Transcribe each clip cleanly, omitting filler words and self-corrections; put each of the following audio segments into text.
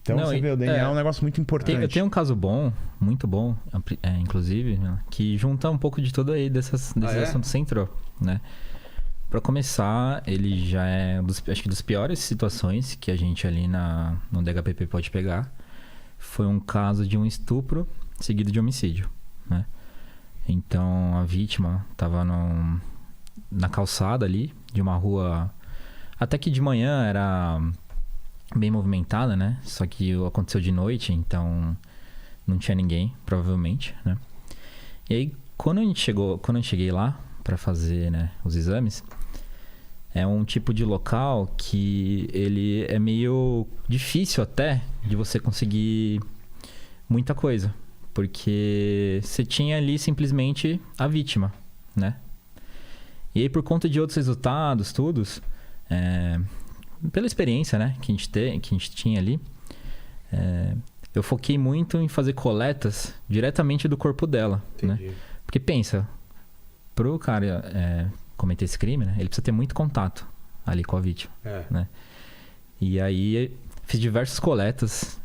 Então você vê, o DNA é um negócio muito importante. Eu tenho um caso bom, muito bom, inclusive, né, que junta um pouco de tudo aí desses assuntos que você entrou, né? Pra começar, ele já é acho que das piores situações que a gente ali no DHPP pode pegar. Foi um caso de um estupro seguido de homicídio, né? Então a vítima estava na calçada ali de uma rua, até que de manhã era bem movimentada, né? Só que aconteceu de noite, então não tinha ninguém, provavelmente, né? E aí quando eu cheguei lá para fazer, né, os exames, é um tipo de local que ele é meio difícil até de você conseguir muita coisa. Porque você tinha ali simplesmente a vítima, né? E aí, por conta de outros resultados, pela experiência, né, que a gente tinha ali, eu foquei muito em fazer coletas diretamente do corpo dela, né? Porque pensa, pro cara cometer esse crime, né, ele precisa ter muito contato ali com a vítima, né? E aí, fiz diversas coletas,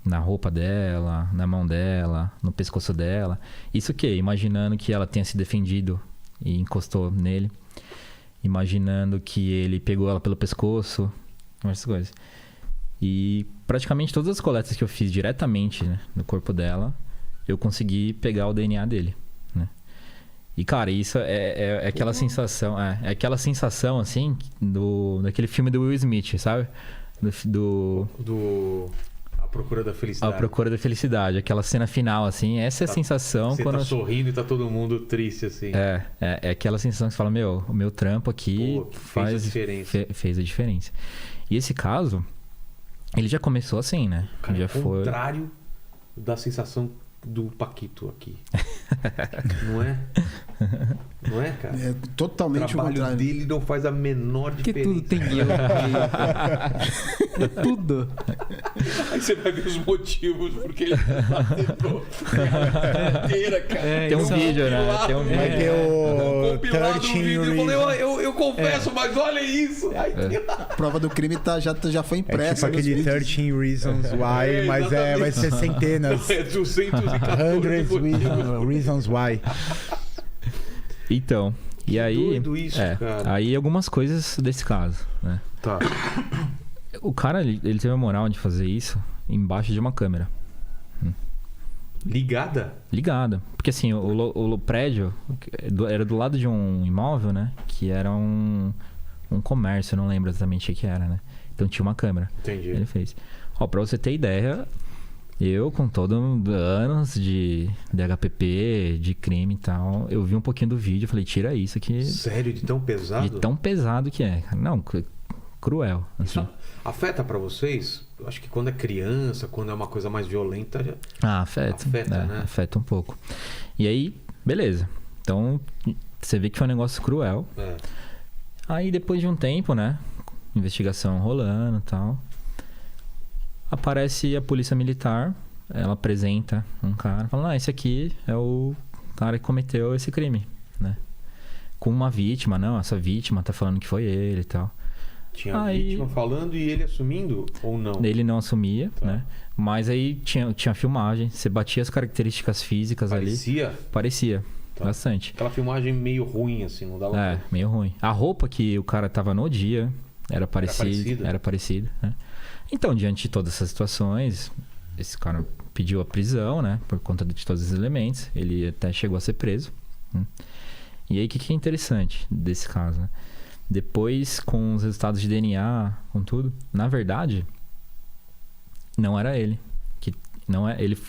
na roupa dela, na mão dela, no pescoço dela. Isso que? Imaginando que ela tenha se defendido e encostou nele. Imaginando que ele pegou ela pelo pescoço. Essas coisas. E praticamente todas as coletas que eu fiz diretamente, né, no corpo dela, eu consegui pegar o DNA dele, né? E, cara, isso é aquela sensação... É aquela sensação, assim, daquele filme do Will Smith, sabe? A Procura da Felicidade. A Procura da Felicidade. Aquela cena final, assim. Essa é a sensação... Você quando tá sorrindo e tá todo mundo triste, assim. É aquela sensação que você fala, o meu trampo aqui fez a diferença. E esse caso, ele já começou assim, né? Cara, já é o contrário da sensação do Paquito aqui. Não é? Não é, cara? É totalmente o o trabalho contrário. dele não faz a menor Porque diferença. tudo tem eu. É tudo. Aí você vai ver os motivos porque ele tentou inteira, cara. Tem um vídeo, né? Tem um vídeo. Vai ter o compilado no 13 vídeo. Eu falei, Reasons. eu confesso, mas olha isso. Aí, A prova do crime já foi É impressa. tipo aquele 13 Reasons Why, mas vai ser centenas. É 214 Hundreds motivos. Reasons Why. Então, e aí... doido isso, cara. Aí algumas coisas desse caso, né? Tá. O cara, ele teve a moral de fazer isso embaixo de uma câmera. Ligada? Ligada. Porque assim, o prédio era do lado de um imóvel, né? Que era um comércio, eu não lembro exatamente o que era, né? Então tinha uma câmera. Entendi. Ele fez. Ó, pra você ter ideia, eu com todos anos de HPP, de crime e tal, eu vi um pouquinho do vídeo e falei, tira isso aqui. Sério? De tão pesado? De tão pesado que é. Não, cruel. Assim. Isso afeta pra vocês? Eu acho que quando é criança, quando é uma coisa mais violenta... Afeta, né? Afeta um pouco. E aí, beleza. Então, você vê que foi um negócio cruel. Aí, depois de um tempo, né? Investigação rolando e tal. Aparece a polícia militar. Ela apresenta um cara. Fala, esse aqui é o cara que cometeu esse crime, né? Com uma vítima. Não, essa vítima tá falando que foi ele e tal. Tinha a vítima falando e ele assumindo ou não? Ele não assumia, né? Mas aí tinha filmagem. Você batia as características físicas ali. Parecia. Bastante. Aquela filmagem meio ruim, assim, não dava... meio ruim. A roupa que o cara tava no dia era parecida, né? Então, diante de todas essas situações, esse cara pediu a prisão, né? Por conta de todos os elementos. Ele até chegou a ser preso. Né? E aí, o que é interessante desse caso, né? Depois, com os resultados de DNA, com tudo, na verdade, não era ele.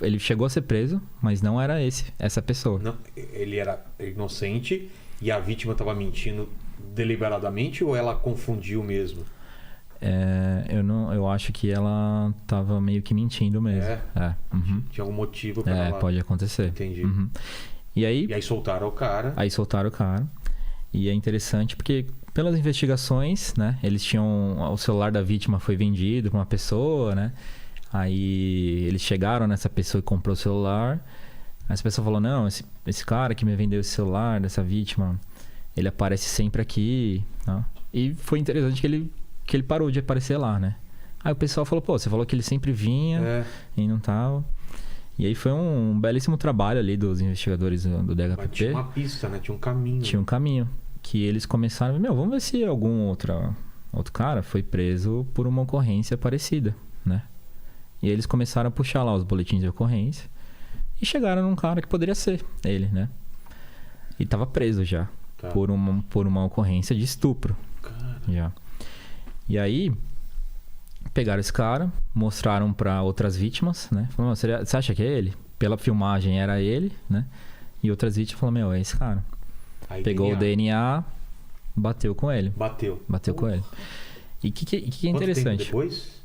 Ele chegou a ser preso, mas não era essa pessoa. Não, ele era inocente e a vítima estava mentindo deliberadamente ou ela confundiu mesmo? Eu acho que ela tava meio que mentindo mesmo. Tinha algum motivo para ela... pode acontecer. Entendi. Uhum. E aí soltaram o cara. E é interessante porque pelas investigações, né? Eles tinham... O celular da vítima foi vendido para uma pessoa, né? Aí eles chegaram nessa pessoa e comprou o celular. Aí essa pessoa falou, não, esse cara que me vendeu esse celular dessa vítima, ele aparece sempre aqui. Né? E foi interessante que ele parou de aparecer lá, né? Aí o pessoal falou, pô, você falou que ele sempre vinha e não tava. E aí foi um belíssimo trabalho ali dos investigadores do DHPP. Mas tinha uma pista, né? Tinha um caminho. Tinha um caminho. Que eles começaram, vamos ver se algum outro cara foi preso por uma ocorrência parecida, né? E eles começaram a puxar lá os boletins de ocorrência e chegaram num cara que poderia ser ele, né? E tava preso já por uma ocorrência de estupro. Cara. Já. E aí pegaram esse cara, mostraram pra outras vítimas, né? Falaram, você acha que é ele? Pela filmagem era ele, né? E outras vítimas falaram, é esse cara. Aí Pegou o DNA, bateu com ele. Bateu com ele. E o que é interessante? Quanto tempo depois?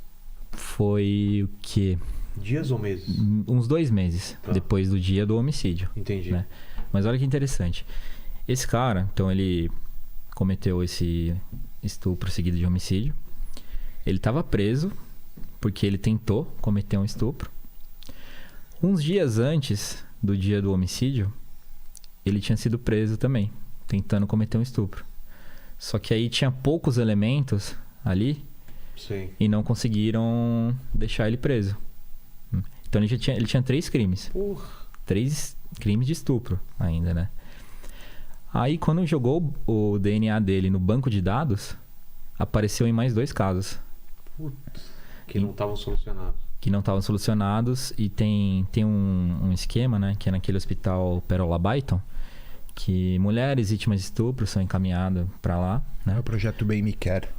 Foi o quê? Dias ou meses? Uns 2 meses depois do dia do homicídio. Entendi. Né? Mas olha que interessante. Esse cara, então ele cometeu esse estupro seguido de homicídio. Ele estava preso porque ele tentou cometer um estupro. Uns dias antes do dia do homicídio, ele tinha sido preso também, tentando cometer um estupro. Só que aí tinha poucos elementos ali. Sim. E não conseguiram deixar ele preso. Então ele tinha 3 crimes. 3 crimes de estupro ainda, né? Aí quando jogou o DNA dele no banco de dados, apareceu em mais 2 casos. Que não estavam solucionados. E tem um esquema, né? Que é naquele hospital Perola Byton, que mulheres vítimas de estupro são encaminhadas para lá, né? É o projeto Bem Me Quer.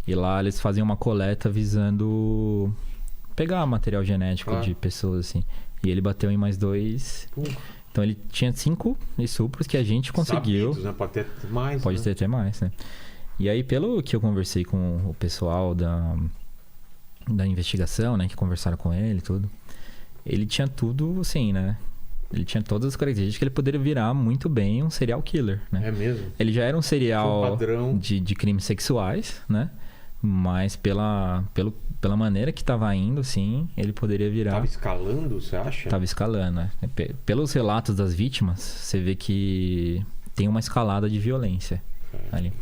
E lá eles fazem uma coleta visando pegar material genético de pessoas, assim. E ele bateu em mais 2. Então ele tinha 5 estupros que a gente conseguiu. Sabidos, né? Pode ter mais. Pode ter até mais, né? E aí, pelo que eu conversei com o pessoal da investigação, né? Que conversaram com ele e tudo. Ele tinha tudo, assim, né? Ele tinha todas as características que ele poderia virar muito bem um serial killer, né? É mesmo? Ele já era um serial padrão de crimes sexuais, né? Mas pela maneira que tava indo, assim, ele poderia virar... Tava escalando, você acha? Tava escalando, né? Pelos relatos das vítimas, você vê que tem uma escalada de violência ali.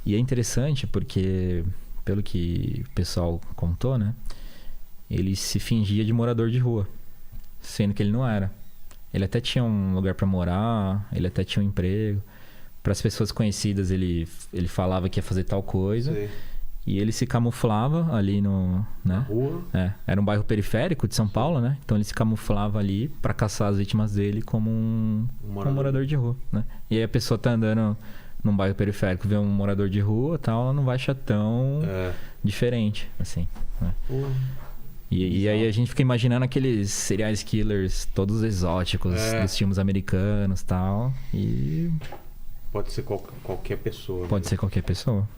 E é interessante porque, pelo que o pessoal contou, né? Ele se fingia de morador de rua, sendo que ele não era. Ele até tinha um lugar pra morar, ele até tinha um emprego. Para as pessoas conhecidas, ele falava que ia fazer tal coisa. Sei. E ele se camuflava ali no... né? Na rua. Era um bairro periférico de São Paulo, né? Então ele se camuflava ali pra caçar as vítimas dele como um morador de rua, né? E aí a pessoa tá andando num bairro periférico, vê um morador de rua e tal, ela não vai achar tão diferente, assim, né? E aí a gente fica imaginando aqueles serial killers todos exóticos dos filmes americanos e tal. E... Pode ser qualquer pessoa. Pode ser qualquer pessoa.